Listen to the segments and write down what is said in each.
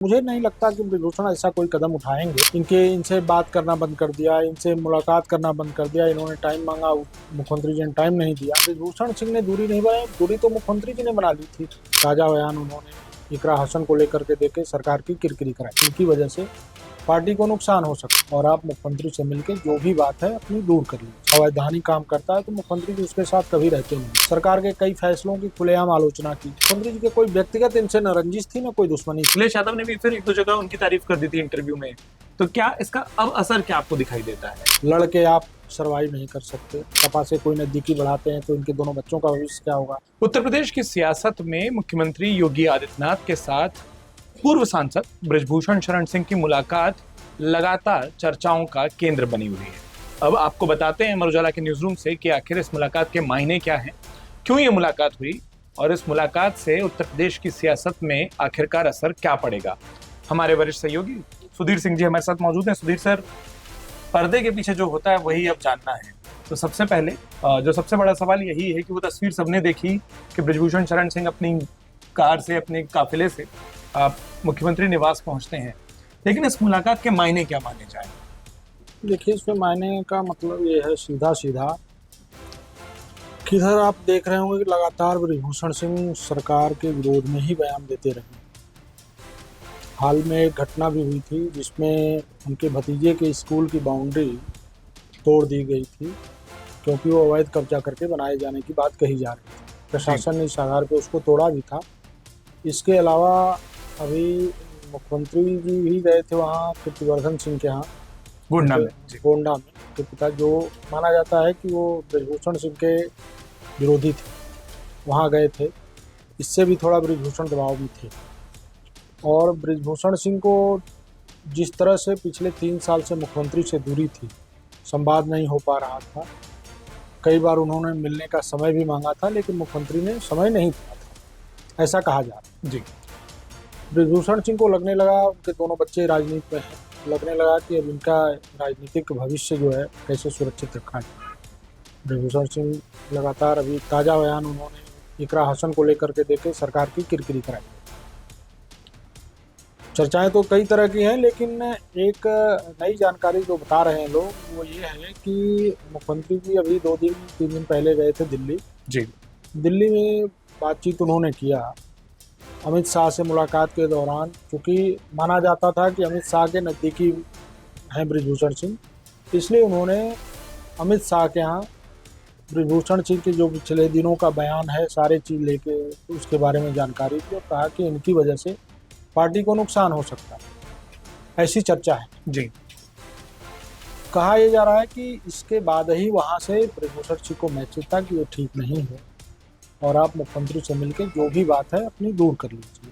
मुझे नहीं लगता कि ब्रिजभूषण ऐसा कोई कदम उठाएंगे। इनसे बात करना बंद कर दिया, इनसे मुलाकात करना बंद कर दिया, इन्होंने टाइम मांगा, मुख्यमंत्री जी ने टाइम नहीं दिया। ब्रिजभूषण सिंह ने दूरी नहीं बनाई, दूरी तो मुख्यमंत्री जी ने बना ली थी। ताजा बयान उन्होंने इकरा हसन को लेकर के देके सरकार की किरकिरी कराई। इनकी वजह से पार्टी को नुकसान हो सकता है और आप मुख्यमंत्री से मिलकर जो भी बात है अपनी दूर कर लीजिए। अवैधानिक काम करता है तो मुख्यमंत्री जी उसके साथ कभी रहते नहीं। सरकार के कई फैसलों की खुलेआम आलोचना की। मुख्यमंत्री जी के कोई व्यक्तिगत इनसे न रंजिश थी न कोई दुश्मनी। अखिलेश यादव ने भी फिर एक दो जगह उनकी तारीफ कर दी थी इंटरव्यू में, तो क्या इसका अब असर क्या आपको दिखाई देता है? लड़के आप सर्वाइव नहीं कर सकते। सपा से कोई नजदीकी बढ़ाते हैं तो इनके दोनों बच्चों का भविष्य क्या होगा? उत्तर प्रदेश की सियासत में मुख्यमंत्री योगी आदित्यनाथ के साथ पूर्व सांसद बृजभूषण शरण सिंह की मुलाकात लगातार चर्चाओं का केंद्र बनी हुई है। अब आपको बताते हैं अमर उजाला के न्यूज रूम से कि आखिर इस मुलाकात के मायने क्या हैं, क्यों ये मुलाकात हुई और इस मुलाकात से उत्तर प्रदेश की सियासत में आखिरकार असर क्या पड़ेगा। हमारे वरिष्ठ सहयोगी सुधीर सिंह जी हमारे साथ मौजूद हैं। सुधीर सर, पर्दे के पीछे जो होता है वही अब जानना है। तो सबसे पहले जो सबसे बड़ा सवाल यही है कि वो तस्वीर सबने देखी कि बृजभूषण शरण सिंह अपनी कार से, अपने काफिले से मुख्यमंत्री निवास पहुंचते हैं, लेकिन इस मुलाकात के मायने क्या माने जाए? देखिए, इसमें मायने का मतलब ये है सीधा सीधा, किधर आप देख रहे होंगे कि लगातार बृजभूषण सिंह सरकार के विरोध में ही बयान देते रहे। हाल में एक घटना भी हुई थी जिसमें उनके भतीजे के स्कूल की बाउंड्री तोड़ दी गई थी क्योंकि वो अवैध कब्जा करके बनाए जाने की बात कही जा रही थी। प्रशासन ने इस आधार पर उसको तोड़ा भी था। इसके अलावा अभी मुख्यमंत्री जी भी गए थे वहाँ कीर्तिवर्धन सिंह के यहाँ गोंडा में के पिता, जो माना जाता है कि वो बृजभूषण सिंह के विरोधी थे, वहाँ गए थे। इससे भी थोड़ा बृजभूषण दबाव में थे और बृजभूषण सिंह को जिस तरह से पिछले 3 साल से मुख्यमंत्री से दूरी थी, संवाद नहीं हो पा रहा था, कई बार उन्होंने मिलने का समय भी मांगा था लेकिन मुख्यमंत्री ने समय नहीं दिया था, ऐसा कहा जा रहा है। जी, बृजभूषण सिंह को लगने लगा, उनके दोनों बच्चे राजनीति में हैं, लगने लगा कि अब इनका राजनीतिक भविष्य जो है कैसे सुरक्षित रखा जाए। बृजभूषण सिंह लगातार अभी ताज़ा बयान उन्होंने इकरा हसन को लेकर के देके सरकार की किरकिरी कराई। चर्चाएं तो कई तरह की हैं, लेकिन एक नई जानकारी जो बता रहे हैं लोग वो ये है कि मुख्यमंत्री जी अभी 2-3 दिन पहले गए थे दिल्ली। जी, दिल्ली में बातचीत उन्होंने किया अमित शाह से मुलाकात के दौरान, क्योंकि माना जाता था कि अमित शाह के नज़दीकी हैं बृजभूषण सिंह, इसलिए उन्होंने अमित शाह के यहाँ बृजभूषण सिंह के जो पिछले दिनों का बयान है सारे चीज़ लेके उसके बारे में जानकारी दी और कहा कि इनकी वजह से पार्टी को नुकसान हो सकता है, ऐसी चर्चा है। जी, कहा यह जा रहा है कि इसके बाद ही वहाँ से बृजभूषण सिंह को मैसेज था कि वो ठीक नहीं है और आप मुख्यमंत्री से मिलकर जो भी बात है अपनी दूर कर लीजिए।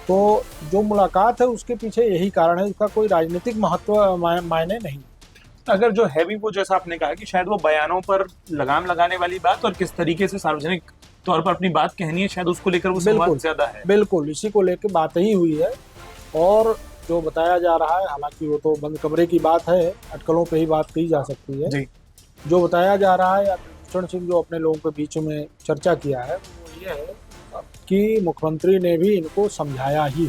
तो जो मुलाकात है उसके पीछे यही कारण है, इसका कोई राजनीतिक महत्व मायने नहीं। अगर जो है भी वो जैसा आपने कहा कि शायद वो बयानों पर लगाम लगाने वाली बात और किस तरीके से सार्वजनिक तौर पर अपनी बात कहनी है, शायद उसको लेकर वो संवाद ज्यादा है। बिल्कुल इसी को लेकर बात ही हुई है और जो बताया जा रहा है, हालांकि वो तो बंद कमरे की बात है, अटकलों पे ही बात की जा सकती है। जी, जो बताया जा रहा है, बृजभूषण सिंह जो अपने लोगों के बीच में चर्चा किया है वो ये है कि मुख्यमंत्री ने भी इनको समझाया ही,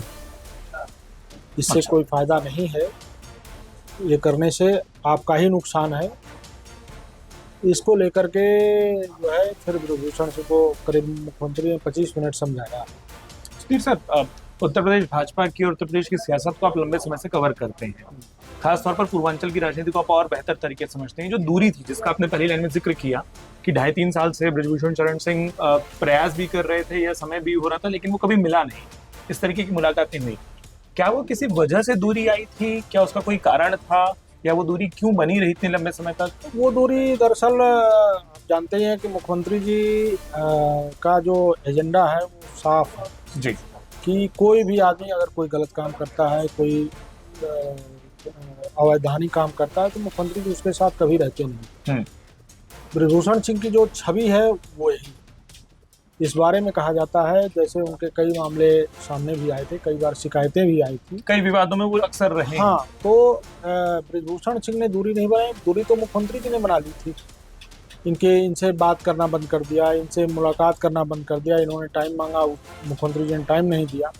इससे कोई फायदा नहीं है, ये करने से आपका ही नुकसान है। इसको लेकर के जो है फिर बृजभूषण सिंह को करीब मुख्यमंत्री ने 25 मिनट समझाया। सुधीर सर, उत्तर प्रदेश भाजपा की और उत्तर प्रदेश की सियासत को आप लंबे समय से कवर करते हैं, खासतौर पर पूर्वांचल की राजनीति को आप और बेहतर तरीके से समझते हैं। जो दूरी थी जिसका आपने पहली लाइन में जिक्र किया कि 2.5-3 साल से बृजभूषण शरण सिंह प्रयास भी कर रहे थे, यह समय भी हो रहा था, लेकिन वो कभी मिला नहीं, इस तरीके की मुलाकातें हुई। क्या वो किसी वजह से दूरी आई थी? क्या उसका कोई कारण था या वो दूरी क्यों बनी रही इतने लंबे समय तक? वो दूरी दरअसल आप जानते हैं कि मुख्यमंत्री जी का जो एजेंडा है वो साफ है जी, कि कोई भी आदमी अगर कोई गलत काम करता है, कोई अवैधानिक काम करता है तो मुख्यमंत्री जी उसके साथ कभी रहते नहीं। बृजभूषण सिंह की जो छवि है वो यही, इस बारे में कहा जाता है जैसे उनके कई मामले सामने भी आए थे, कई बार शिकायतें भी आई थी, कई विवादों में वो अक्सर रहे। हाँ, तो बृजभूषण सिंह ने दूरी नहीं बनाई, दूरी तो मुख्यमंत्री जी ने बना ली थी। इनसे बात करना बंद कर दिया, इनसे मुलाकात करना बंद कर दिया, इन्होंने टाइम मांगा, मुख्यमंत्री जी ने टाइम नहीं दिया।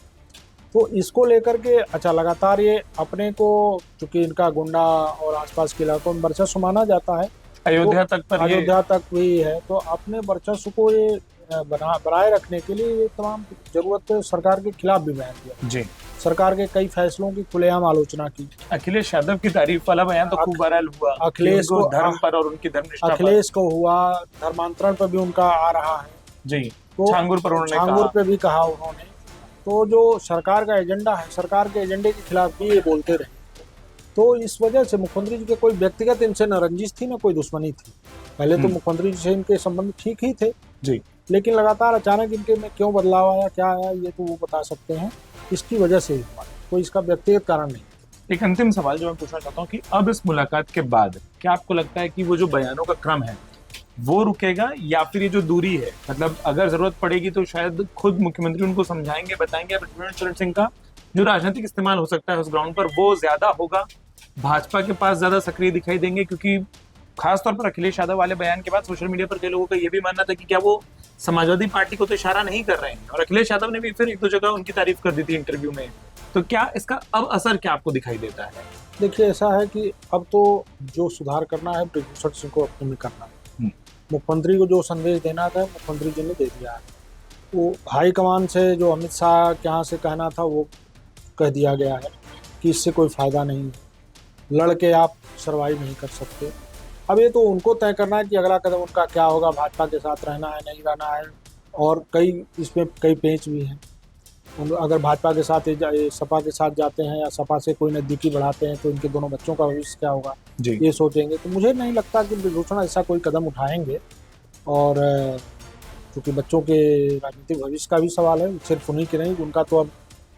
तो इसको लेकर के अच्छा लगातार ये अपने को, चूंकि इनका गुंडा और आसपास के इलाकों में वर्चस्व माना जाता है, अयोध्या तक पर ये अयोध्या तक भी है, तो अपने वर्चस्व को ये बनाए रखने के लिए ये तमाम जरूरत सरकार के खिलाफ भी बयान दिया, जी सरकार के कई फैसलों की खुलेआम आलोचना की। अखिलेश यादव की तारीफ वाला बयान तो खूब वायरल हुआ, अखिलेश कि उनको को धर्म पर और उनकी धर्मनिष्ठा पर। अखिलेश को हुआ, धर्मांतरण पर भी उनका आ रहा है जी, तो छांगुर पर उन्होंने छांगुर कहा। पे भी कहा उन्होंने। तो जो सरकार का एजेंडा है, सरकार के एजेंडे के खिलाफ भी ये बोलते रहे। तो इस वजह से मुख्यमंत्री जी के कोई व्यक्तिगत इनसे न रंजिश थी, न कोई दुश्मनी थी। पहले तो मुख्यमंत्री जी से इनके संबंध ठीक ही थे, जी, लेकिन लगातार अचानक इनके में क्यों बदलाव आया, क्या आया, ये तो वो बता सकते हैं। इसकी वजह से हुआ, कोई इसका व्यक्तिगत कारण नहीं। एक अंतिम सवाल जो मैं पूछना चाहता हूँ कि अब इस मुलाकात के बाद क्या आपको लगता है कि वो जो बयानों का क्रम है वो रुकेगा, या फिर ये जो दूरी है, मतलब अगर जरूरत पड़ेगी तो शायद खुद मुख्यमंत्री उनको समझाएंगे, बताएंगे, बृजभूषण शरण सिंह का जो राजनीतिक इस्तेमाल हो सकता है उस ग्राउंड पर वो ज्यादा होगा, भाजपा के पास ज्यादा सक्रिय दिखाई देंगे? क्योंकि खासतौर पर अखिलेश यादव वाले बयान के बाद सोशल मीडिया पर कई लोगों का ये भी मानना था कि क्या वो समाजवादी पार्टी को तो इशारा नहीं कर रहे हैं, और अखिलेश यादव ने भी फिर एक दो जगह उनकी तारीफ कर दी थी इंटरव्यू में। तो क्या इसका अब असर क्या आपको दिखाई देता है? देखिए, ऐसा है कि अब तो जो सुधार करना है बृजभूषण सिंह को अपने में करना है। मुख्यमंत्री को जो संदेश देना था मुख्यमंत्री जी ने दे दिया है। वो हाईकमान से जो अमित शाह के यहाँ से कहना था वो कह दिया गया है कि इससे कोई फायदा नहीं है, लड़ के आप सर्वाइव नहीं कर सकते। अब ये तो उनको तय करना है कि अगला कदम उनका क्या होगा, भाजपा के साथ रहना है, नहीं रहना है, और इसमें कई पेंच भी हैं। अगर भाजपा के साथ सपा के साथ जाते हैं या सपा से कोई नज़दीकी बढ़ाते हैं तो इनके दोनों बच्चों का भविष्य क्या होगा, ये सोचेंगे। तो मुझे नहीं लगता कि बृजभूषण ऐसा कोई कदम उठाएंगे, और क्योंकि बच्चों के राजनीतिक भविष्य का भी सवाल है, सिर्फ उन्हीं के नहीं, उनका तो अब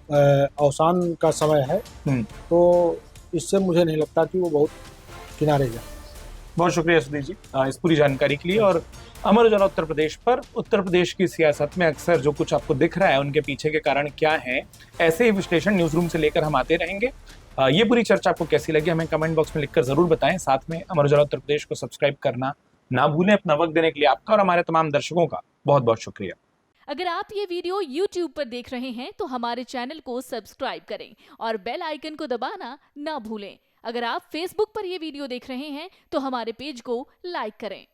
अवसान का समय है। तो इससे मुझे नहीं लगता कि वो बहुत किनारे जाए। बहुत शुक्रिया सुधीर जी इस पूरी जानकारी के लिए। और अमर उजाला उत्तर प्रदेश पर उत्तर प्रदेश की सियासत में अक्सर जो कुछ आपको दिख रहा है उनके पीछे के कारण क्या है, ऐसे ही विश्लेषण न्यूज रूम से लेकर हम आते रहेंगे। ये पूरी चर्चा आपको कैसी लगी हमें कमेंट बॉक्स में लिखकर जरूर बताएं। साथ में अमर उजाला उत्तर प्रदेश को सब्सक्राइब करना ना भूलें। अपना वक्त देने के लिए आपका और हमारे तमाम दर्शकों का बहुत बहुत शुक्रिया। अगर आप ये वीडियो YouTube पर देख रहे हैं तो हमारे चैनल को सब्सक्राइब करें और बेल आइकन को दबाना ना भूलें। अगर आप Facebook पर ये वीडियो देख रहे हैं तो हमारे पेज को लाइक करें।